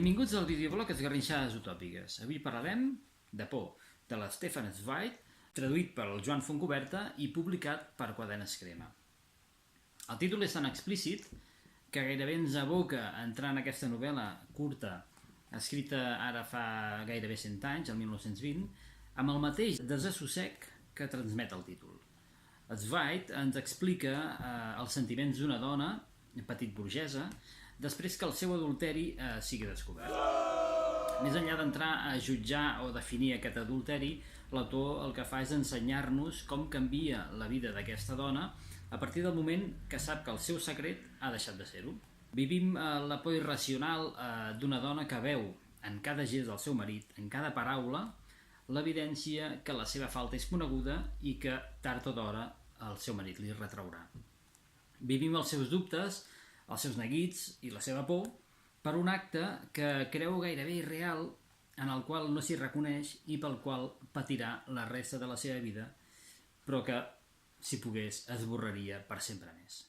Benvinguts al videoblog Esgarrinxades Utòpiques. Avui parlarem de por, de la Stefan Zweig, traduït pel Joan Fontcuberta i publicat per Quaderns Crema. El títol és tan explícit que gairebé ens aboca a entrar en aquesta novel·la curta, escrita ara fa gairebé 100 anys, el 1920, amb el mateix desassossec que transmet el títol. Zweig ens explica els sentiments d'una dona, petit burgesa, després que el seu adulteri sigui descobert. Més enllà d'entrar a jutjar o definir aquest adulteri, l'autor el que fa és ensenyar-nos com canvia la vida d'aquesta dona a partir del moment que sap que el seu secret ha deixat de ser-ho. Vivim la por irracional d'una dona que veu en cada gest del seu marit, en cada paraula, l'evidència que la seva falta és coneguda i que tard o d'hora el seu marit li retraurà. Vivim els seus dubtes, els seus neguits i la seva por per un acte que creu gairebé irreal, en el qual no s'hi reconeix i pel qual patirà la resta de la seva vida, però que, si pogués, esborraria per sempre més.